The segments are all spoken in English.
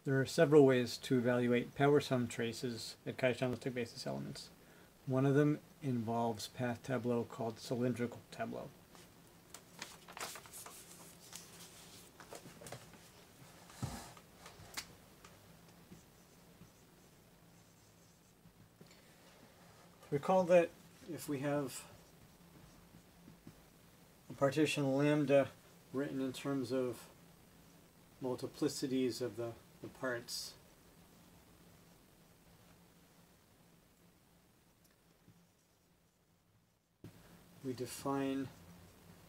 There are several ways to evaluate power sum traces at chi-journalistic basis elements. One of them involves path tableau called cylindrical tableau. Recall that if we have a partition lambda written in terms of multiplicities of the parts, we define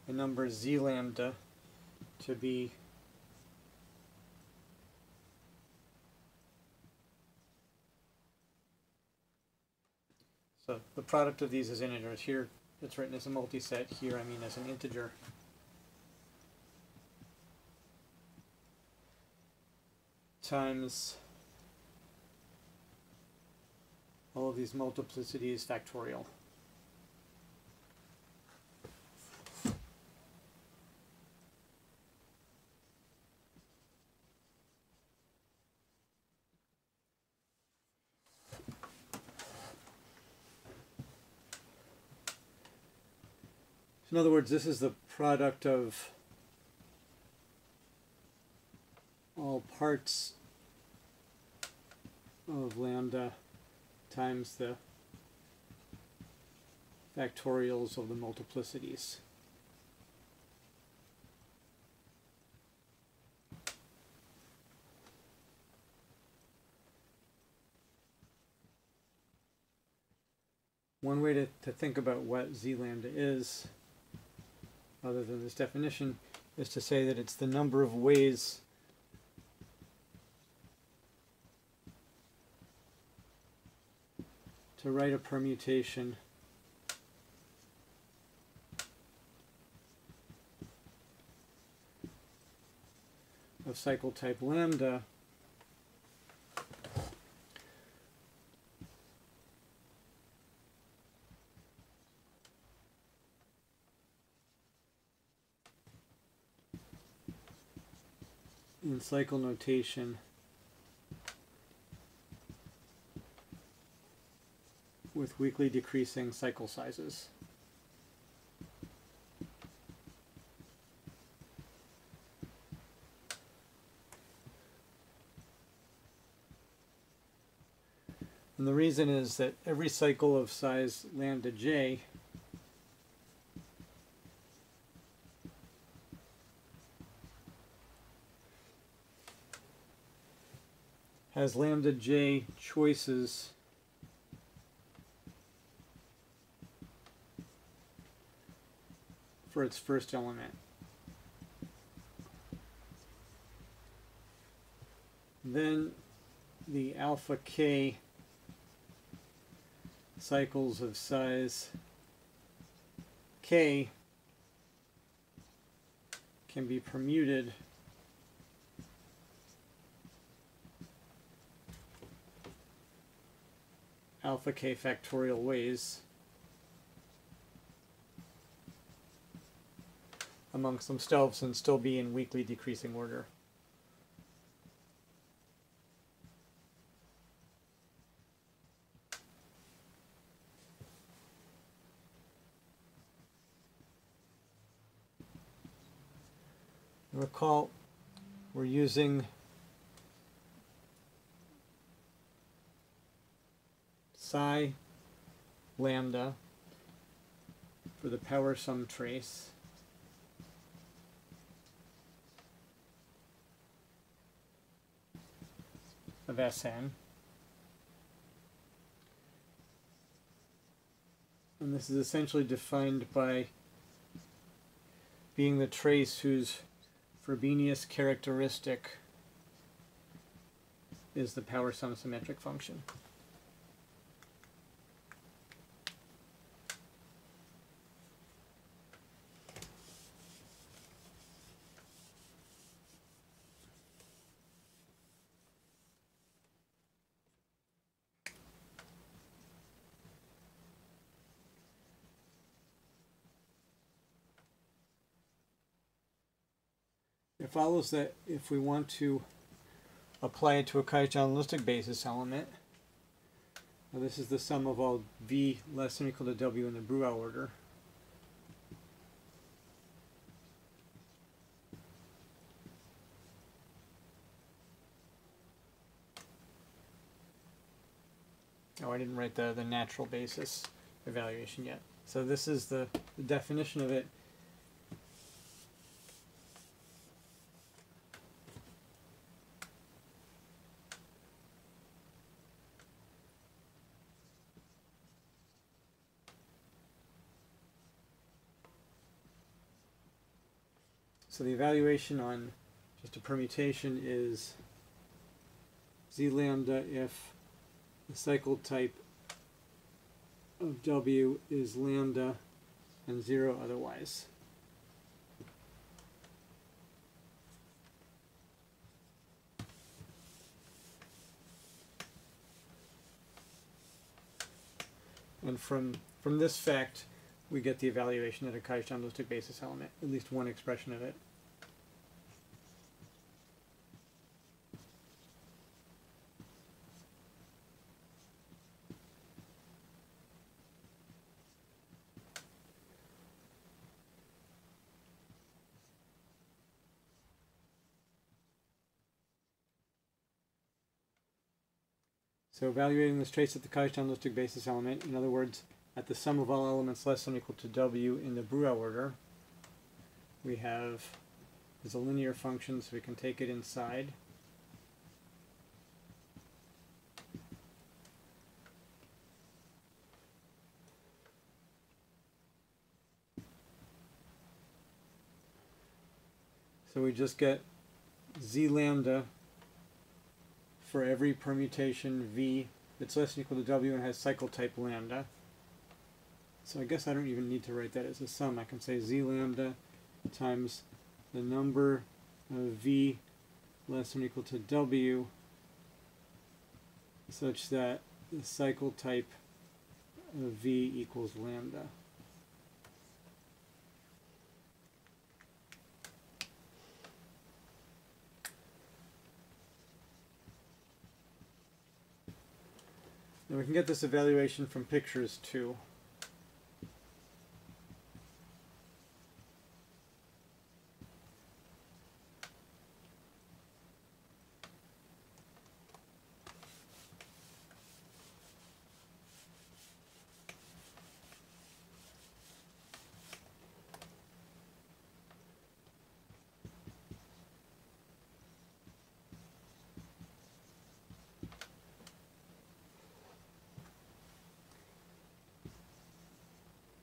a number z lambda to be so the product of these is integers. Here it's written as a multiset, here I mean as an integer. Times all of these multiplicities factorial. In other words, this is the product of all parts of lambda times the factorials of the multiplicities. One way to think about what z lambda is, other than this definition, is to say that it's the number of ways to write a permutation of cycle type lambda in cycle notation with weakly decreasing cycle sizes. And the reason is that every cycle of size lambda j has lambda j choices for its first element. Then the alpha k cycles of size k can be permuted alpha k factorial ways amongst themselves and still be in weakly decreasing order. Recall, we're using psi lambda for the power sum trace of Sn. And this is essentially defined by being the trace whose Frobenius characteristic is the power sum symmetric function. It follows that if we want to apply it to a Kite-journalistic basis element. Now this is the sum of all v less than or equal to w in the Breuil order. Oh, I didn't write the natural basis evaluation yet. So this is the definition of it. So the evaluation on just a permutation is z lambda if the cycle type of W is lambda and 0 otherwise. And from this fact, we get the evaluation at a Kite-journalistic basis element, at least one expression of it. So evaluating this trace at the Kite-journalistic basis element, in other words, at the sum of all elements less than or equal to W in the Breuil order, we have is a linear function, so we can take it inside. So we just get z lambda for every permutation v that's less than or equal to W and has cycle type lambda. So I guess I don't even need to write that as a sum. I can say z lambda times the number of v less than or equal to W such that the cycle type of v equals lambda. And we can get this evaluation from pictures too.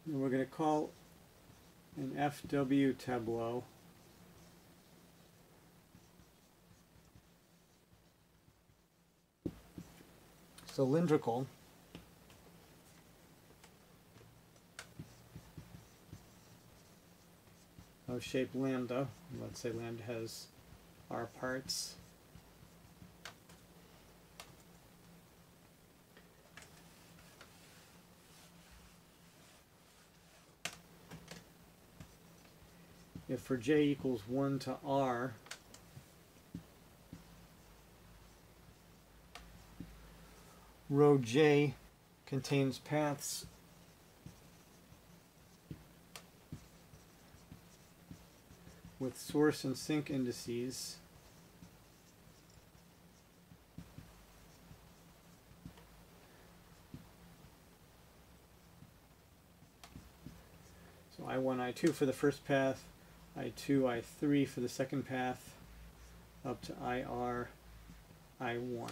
And we're going to call an FW tableau cylindrical of shape lambda. Let's say lambda has r parts. If for j equals 1 to r, row j contains paths with source and sink indices so I1, I2 for the first path, I2, I3 for the second path, up to IR, I1.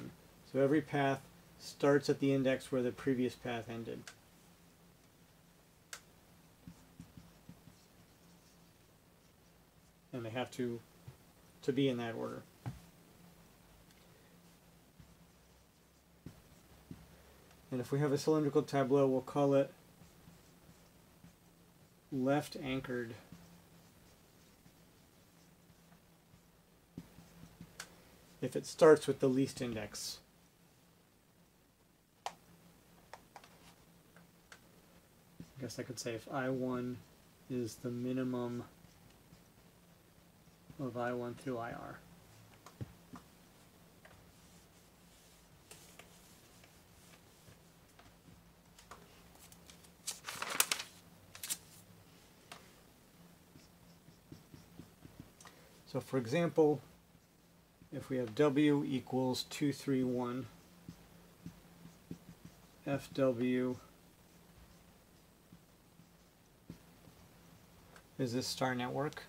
So every path starts at the index where the previous path ended. And they have to be in that order. And if we have a cylindrical tableau, we'll call it left anchored. If it starts with the least index. I guess I could say if I1 is the minimum of I1 through IR. So for example, if we have W equals 231, FW is this star network.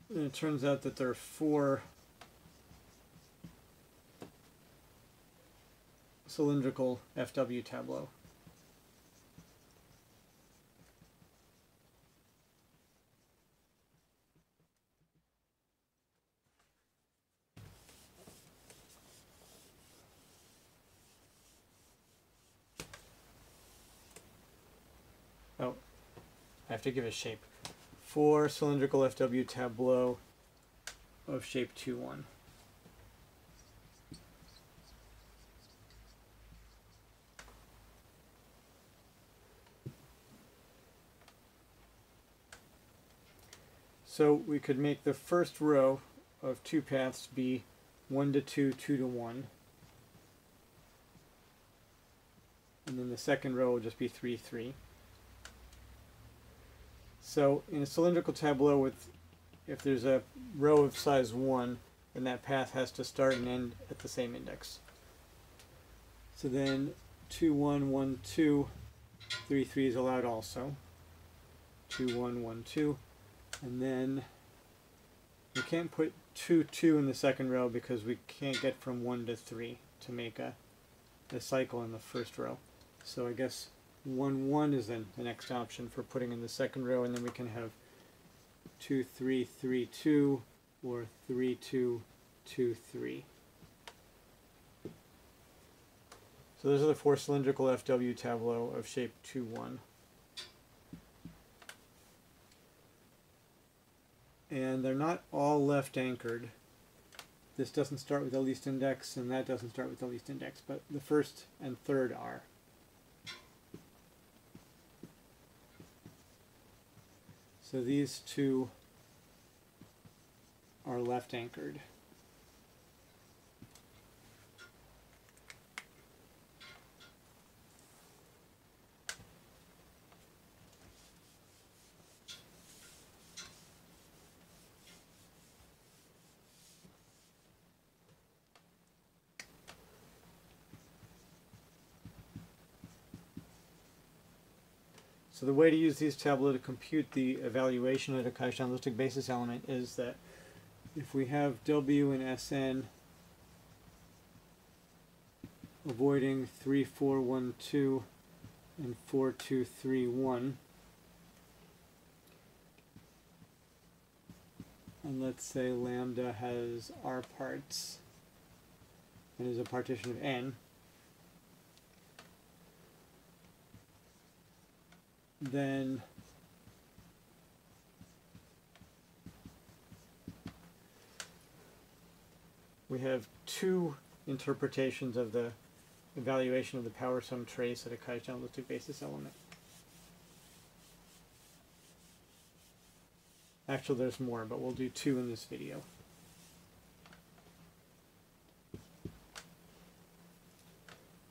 And it turns out that there are 4 cylindrical FW tableaux. Oh, I have to give a shape. 4 cylindrical FW tableau of shape 2-1. So we could make the first row of 2 paths be 1 to 2, 2 to 1. And then the second row will just be 3, 3. So in a cylindrical tableau, if there's a row of size 1, then that path has to start and end at the same index. So then 2, 1, 1, 2, 3, 3 is allowed also. 2, 1, 1, 2. And then we can't put 2, 2 in the second row because we can't get from 1 to 3 to make a cycle in the first row. So I guess 1, 1 is then the next option for putting in the second row, and then we can have 2, 3, 3, 2, or 3, 2, 2, 3. So those are the 4 cylindrical FW tableau of shape 2, 1. And they're not all left anchored. This doesn't start with the least index, and that doesn't start with the least index, but the first and third are. So these 2 are left anchored. So the way to use these tableaux to compute the evaluation of the Cauchy-analytic basis element is that if we have W and Sn avoiding 3, 4, 1, 2 and 4, 2, 3, 1, and let's say lambda has R parts and is a partition of n, then we have 2 interpretations of the evaluation of the power sum trace at a Cauchy-analytic basis element. Actually, there's more, but we'll do 2 in this video.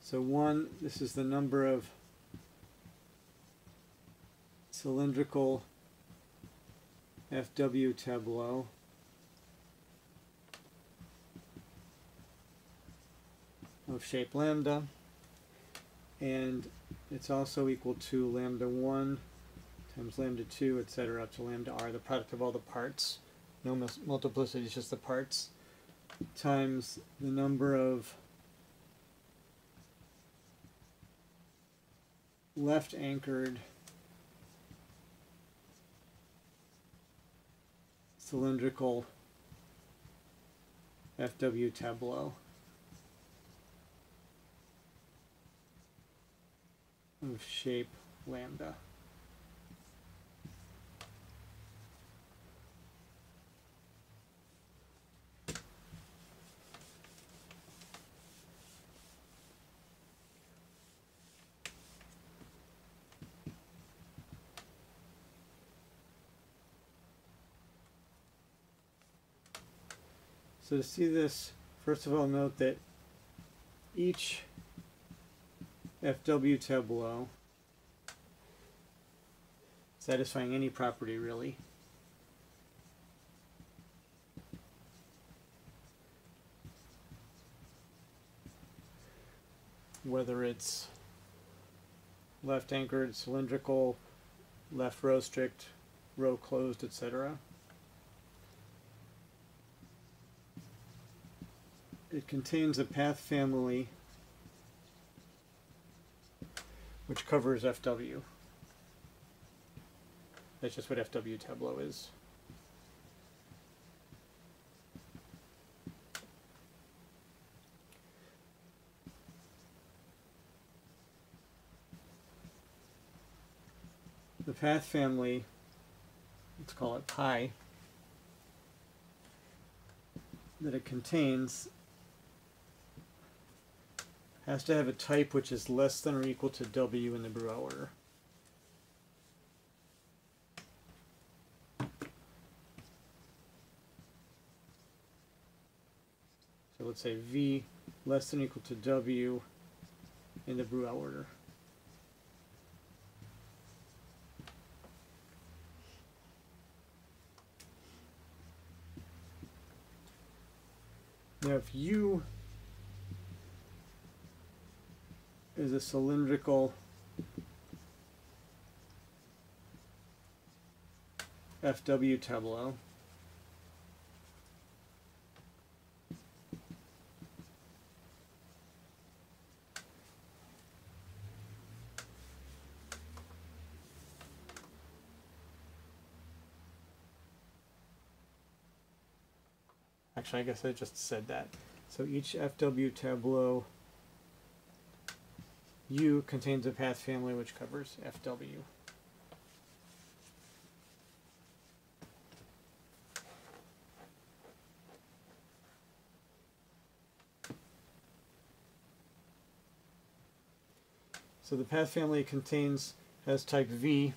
So 1, this is the number of cylindrical FW tableau of shape lambda, and it's also equal to lambda 1 times lambda 2, etc., up to lambda r, the product of all the parts. No multiplicity, it's just the parts, times the number of left anchored cylindrical FW tableau of shape lambda. So to see this, first of all, note that each FW tableau satisfying any property really. Whether it's left anchored, cylindrical, left row strict, row closed, etc. It contains a path family which covers FW. That's just what FW tableau is. The path family, let's call it pi, that it contains has to have a type which is less than or equal to W in the Breuil order. So let's say V less than or equal to W in the Breuil order. Now if U is a cylindrical FW tableau, actually I guess I just said that. So each FW tableau U contains a path family which covers FW. So the path family has type V,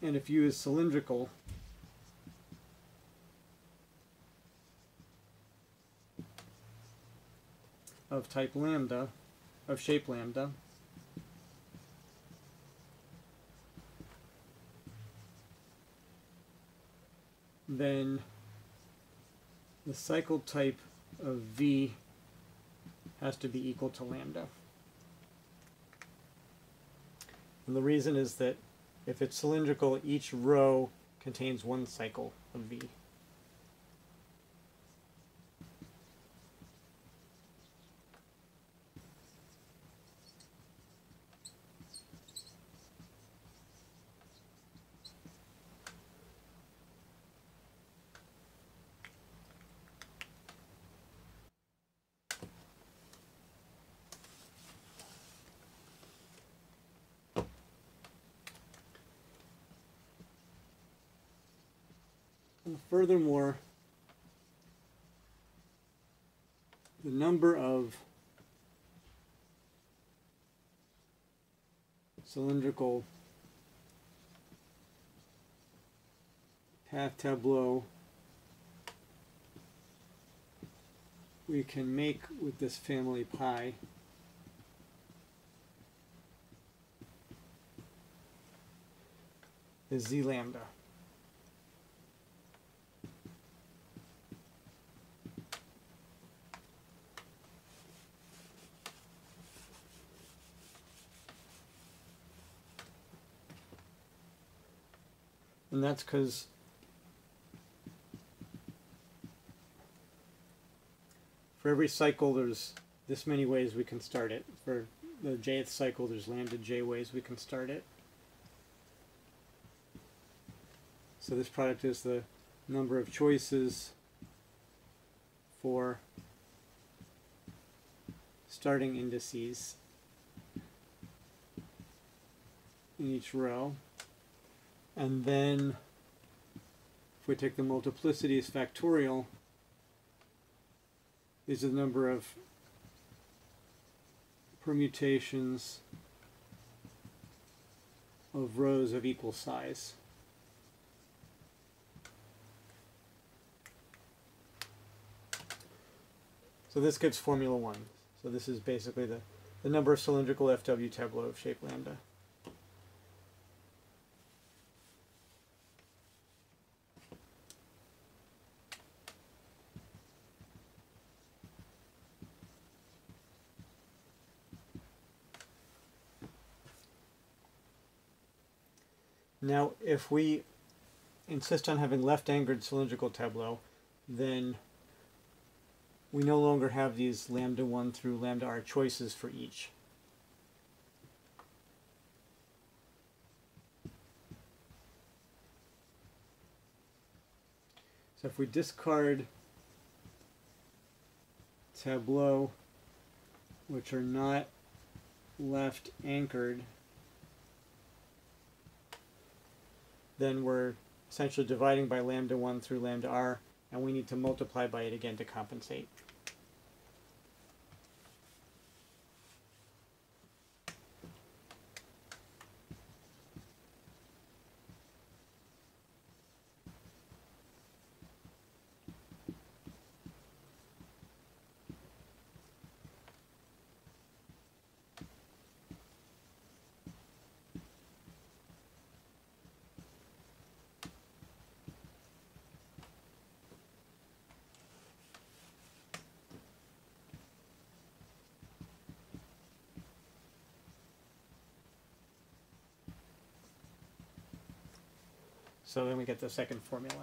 and if U is cylindrical, of type lambda, of shape lambda, then the cycle type of V has to be equal to lambda. And the reason is that if it's cylindrical, each row contains one cycle of V. Furthermore, the number of cylindrical path tableau we can make with this family pi is Z lambda. And that's because for every cycle there's this many ways we can start it. For the jth cycle there's lambda j ways we can start it. So this product is the number of choices for starting indices in each row. And then if we take the multiplicity as factorial, these are the number of permutations of rows of equal size. So this gives formula 1. So this is basically the number of cylindrical FW tableau of shape lambda. Now, if we insist on having left-anchored cylindrical tableau, then we no longer have these lambda 1 through lambda r choices for each. So if we discard tableaux which are not left anchored, then we're essentially dividing by lambda 1 through lambda r, and we need to multiply by it again to compensate. So then we get the second formula.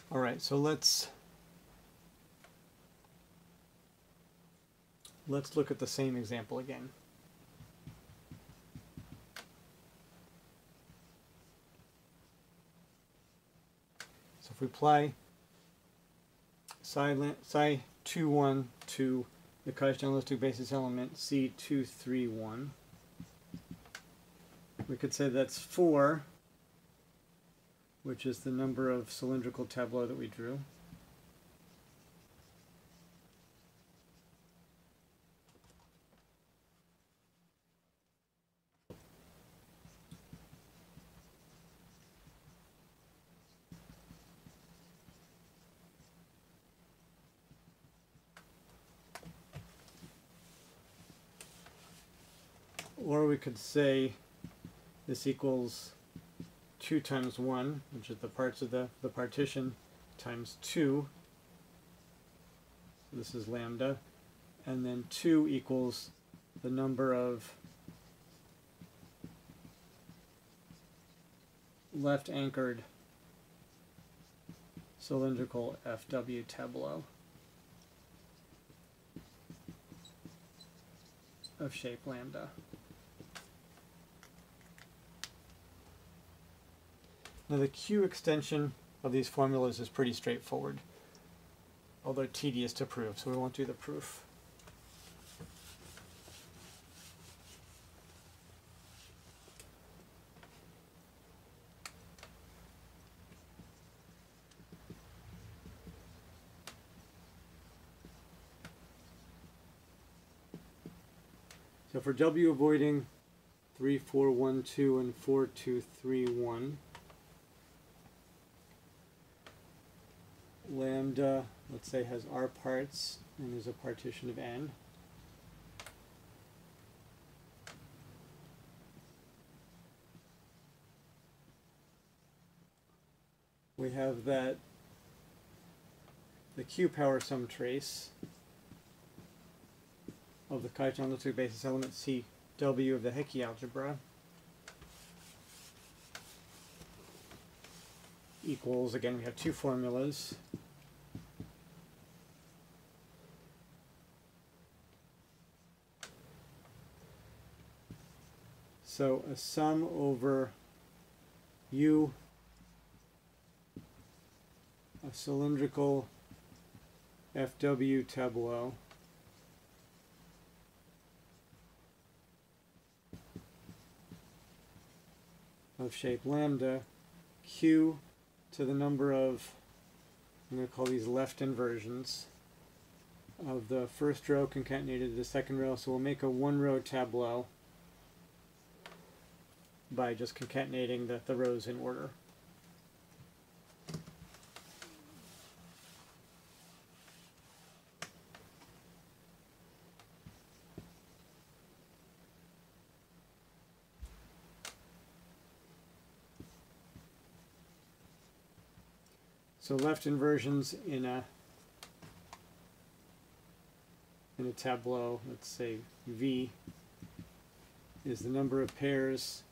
All right, so let's look at the same example again. So if we apply psi 21 to the Cauchy-Johnson basis element C231, we could say that's 4, which is the number of cylindrical tableaux that we drew. Or we could say this equals 2 times 1, which is the parts of the partition, times 2. So this is lambda. And then 2 equals the number of left-anchored cylindrical FW tableau of shape lambda. Now the Q extension of these formulas is pretty straightforward, although tedious to prove, so we won't do the proof. So for W avoiding 3, 4, 1, 2, and 4, 2, 3, 1, lambda, let's say, has r parts and is a partition of n. We have that the Q power sum trace of the Cauchy-Johnson basis element CW of the Hecke algebra equals, again, we have two formulas. So a sum over U, a cylindrical FW tableau of shape lambda, q to the number of, I'm going to call these left inversions, of the first row concatenated to the second row. So we'll make a one-row tableau by just concatenating the rows in order. So left inversions in a tableau, let's say V, is the number of pairs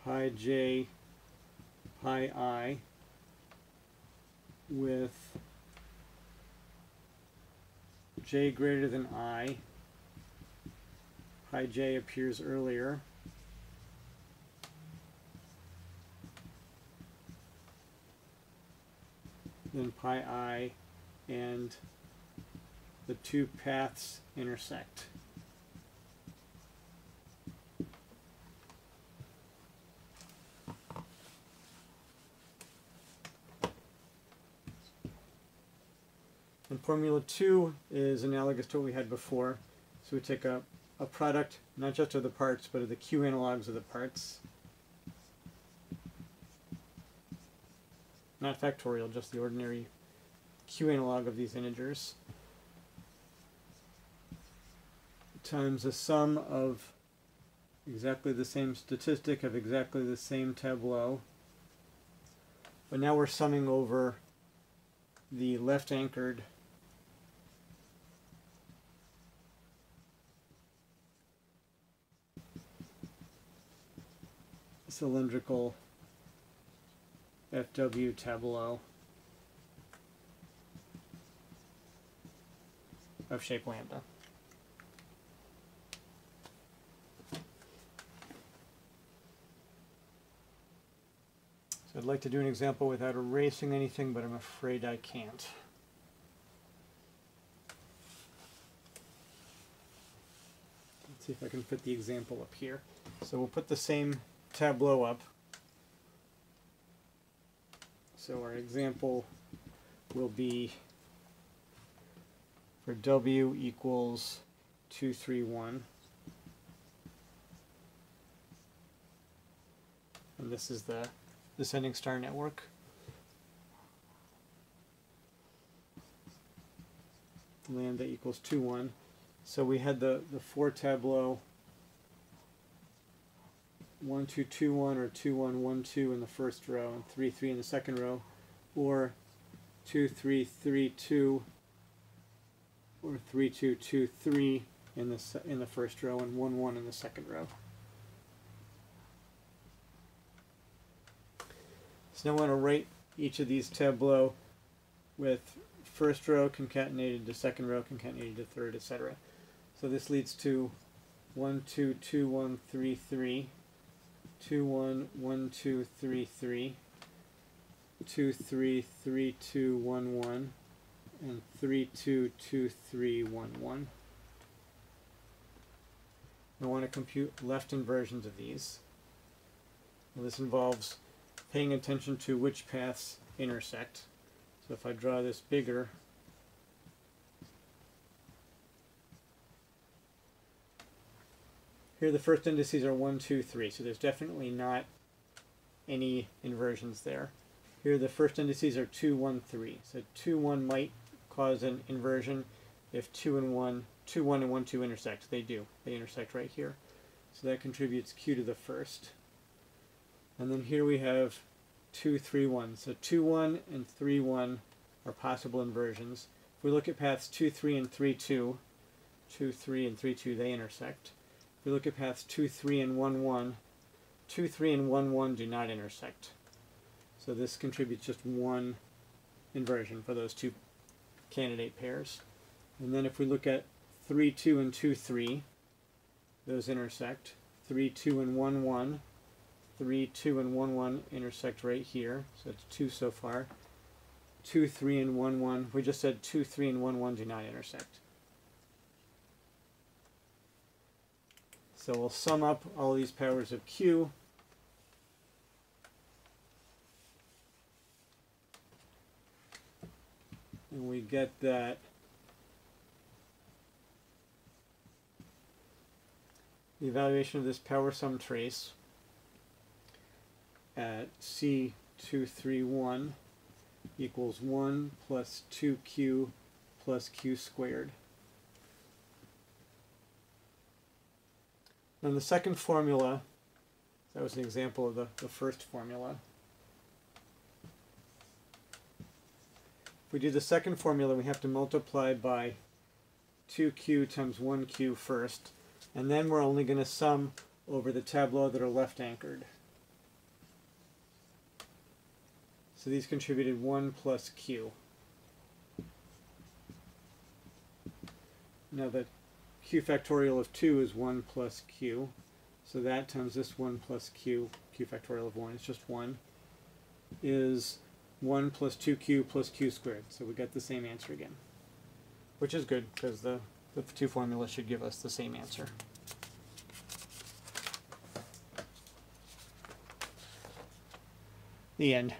pi j pi I with j greater than I. Pi j appears earlier. Then pi I, and the two paths intersect. And formula 2 is analogous to what we had before. So we take a product, not just of the parts, but of the q analogs of the parts. Not factorial, just the ordinary q analog of these integers, times the sum of exactly the same statistic of exactly the same tableau. But now we're summing over the left anchored cylindrical FW tableau of shape lambda. So I'd like to do an example without erasing anything, but I'm afraid I can't. Let's see if I can fit the example up here. So we'll put the same tableau up. So our example will be for W equals 2, 3, 1. And this is the descending star network. Lambda equals 2, 1. So we had the 4 tableau 1, 2, 2, 1 or 2, 1, 1, 2 in the first row and 3, 3 in the second row, or 2, 3, 3, 2 or 3, 2, 2, 3 in the first row and 1, 1 in the second row. So now I want to write each of these tableaux with first row concatenated to second row concatenated to third, etc. So this leads to 1, 2, 2, 1, 3, 3, 2, 1, 1, 2, 3, 3, 2, 3, 3, 2, 1, 1, and 3, 2, 2, 3, 1, 1. I want to compute left inversions of these. Well, this involves paying attention to which paths intersect. So if I draw this bigger, here the first indices are 1, 2, 3, so there's definitely not any inversions there. Here the first indices are 2, 1, 3. So 2, 1 might cause an inversion if 2 and 1, 2, 1 and 1, 2 intersect. They do. They intersect right here. So that contributes q to the first. And then here we have 2, 3, 1. So 2, 1 and 3, 1 are possible inversions. If we look at paths 2, 3 and 3, 2, 2, 3 and 3, 2, they intersect. If we look at paths 2, 3 and 1, 1, 2, 3 and 1, 1 do not intersect. So this contributes just one inversion for those two candidate pairs. And then if we look at 3, 2 and 2, 3, those intersect. 3, 2 and 1, 1. 3, 2 and 1, 1 intersect right here. So it's 2 so far. 2, 3 and 1, 1. We just said 2, 3 and 1, 1 do not intersect. So we'll sum up all these powers of q And we get that the evaluation of this power sum trace at C231 equals 1 plus 2q plus q squared. Now the second formula, that was an example of the first formula. If we do the second formula, we have to multiply by 2q times 1q first, and then we're only going to sum over the tableaux that are left anchored. So these contributed 1 plus q. Now the q factorial of 2 is 1 plus q. So that times this 1 plus q, q factorial of 1 is just 1, is 1 plus 2q plus q squared. So we got the same answer again, which is good because the two formulas should give us the same answer. The end.